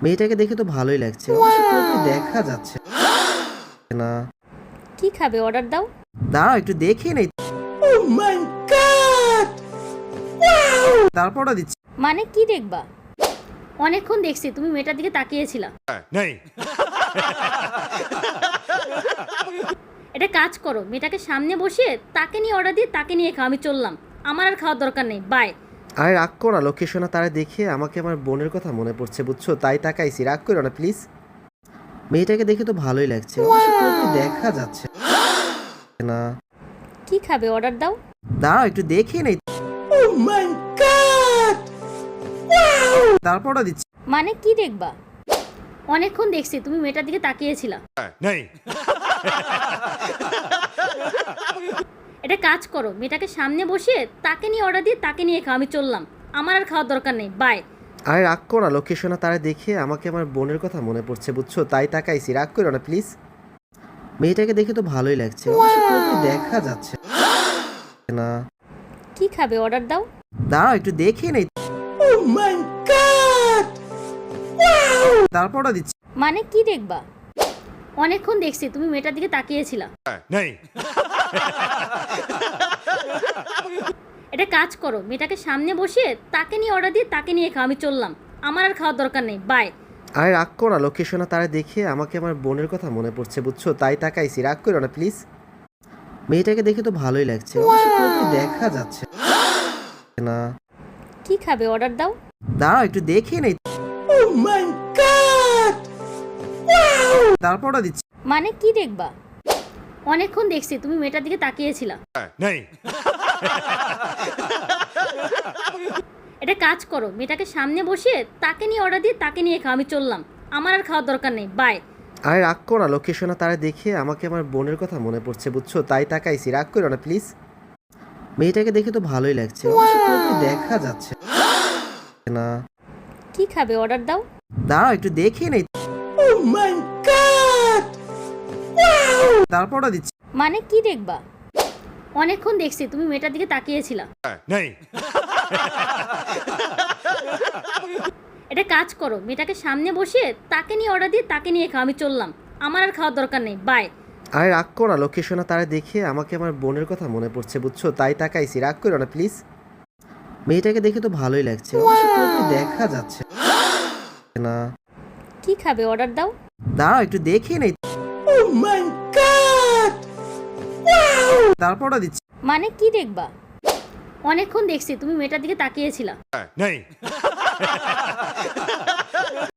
মেয়েটাকে দেখে তো ভালোই লাগছে, অবশ্য কাউকে দেখা যাচ্ছে না। কি খাবে, অর্ডার দাও। দাঁড়াও একটু দেখে নেই, তারপরও দিচ্ছি। মানে কি দেখবা? অনেকক্ষণ দেখছি তুমি মেয়েটার দিকে তাকিয়েছিলা। এটা কাজ করো, মেয়েটাকে সামনে বসিয়ে তাকে নিয়ে অর্ডার দিয়ে তাকে নিয়ে খাও। আমি চললাম, আমার আর খাওয়ার দরকার নেই, বাই। আরে রাগ করো না লক্ষ্মী সোনা, তারা দেখে আমাকে আমার বোনের কথা মনে পড়ছে বুঝছো, তাই তাকাইছি। রাগ করো না প্লিজ। মেয়েটাকে দেখে তো ভালোই লাগছে, অবশ্য কাউকে দেখা যাচ্ছে না। কি খাবে, অর্ডার দাও। দাঁড়াও একটু দেখে নেই, তারপরও দিচ্ছি। মানে কি দেখবা? অনেকক্ষণ দেখছি তুমি মেয়েটার দিকে তাকিয়েছিলা। এটা কাজ করো, মেয়েটাকে সামনে বসিয়ে তাকে নিয়ে অর্ডার দিয়ে তাকে নিয়ে খাও। আমি চললাম, আমার আর খাওয়ার দরকার নেই, বাই। আরে রাগ করো না লক্ষ্মী সোনা, তারা দেখে আমাকে আমার বোনের কথা মনে পড়ছে বুঝছো, তাই তাকাইছি। রাগ করো না প্লিজ। মেয়েটাকে দেখে তো ভালোই লাগছে, অবশ্য কাউকে দেখা যাচ্ছে না। কি খাবে, অর্ডার দাও। দাঁড়াও একটু দেখে নেই, তারপরও দিচ্ছি। মানে কি দেখবা? অনেকক্ষণ দেখছি তুমি মেয়েটার দিকে তাকিয়েছিলা। এটা কাজ করো, মেয়েটাকে সামনে বসিয়ে তাকে নিয়ে অর্ডার দিয়ে তাকে নিয়ে খাও। আমি চললাম, আমার আর খাওয়ার দরকার নেই, বাই। আরে রাগ করো না লক্ষ্মী সোনা, তারা দেখে আমাকে আমার বোনের কথা মনে পড়ছে বুঝছো, তাই তাকাইছি। রাগ করো না প্লিজ। মেয়েটাকে দেখে তো ভালোই লাগছে, অবশ্য কাউকে দেখা যাচ্ছে না। কি খাবে, অর্ডার দাও। দাঁড়াও একটু দেখে নেই, তারপরও দিচ্ছি। মানে কি দেখবা? অনেকক্ষণ দেখছি তুমি মেয়েটার দিকে তাকিয়েছিলা। এটা কাজ করো, মেয়েটাকে সামনে বসিয়ে তাকে নিয়ে অর্ডার দিয়ে তাকে নিয়ে খাও। আমি চললাম, আমার আর খাওয়ার দরকার নেই, বাই। আরে রাগ করো না লক্ষ্মী সোনা, তারা দেখে আমাকে আমার বোনের কথা মনে পড়ছে বুঝছো, তাই তাকাইছি। রাগ করো না প্লিজ। মেয়েটাকে দেখে তো ভালোই লাগছে, অবশ্য কাউকে দেখা যাচ্ছে না। কি খাবে, অর্ডার দাও। দাঁড়াও একটু দেখে নেই, তারপরও দিচ্ছি। মানে কি দেখবা? অনেকক্ষণ দেখছি তুমি মেয়েটার দিকে তাকিয়েছিলা। এটা কাজ করো, মেয়েটাকে সামনে বসিয়ে তাকে নিয়ে অর্ডার দিয়ে তাকে নিয়ে খাও। আমি চললাম, আমার আর খাওয়ার দরকার নেই, বাই। আরে রাগ করো না লক্ষ্মী সোনা, তারা দেখে আমাকে আমার বোনের কথা মনে পড়ছে বুঝছো, তাই তাকাইছি। রাগ করো না প্লিজ। মেয়েটাকে দেখে তো ভালোই লাগছে, অবশ্য কাউকে দেখা যাচ্ছে না। কি খাবে, অর্ডার দাও। দাঁড়াও একটু দেখে নেই, তারপরও দিচ্ছি। মানে কি দেখবা? অনেকক্ষণ দেখছি তুমি মেয়েটার দিকে তাকিয়েছিলা।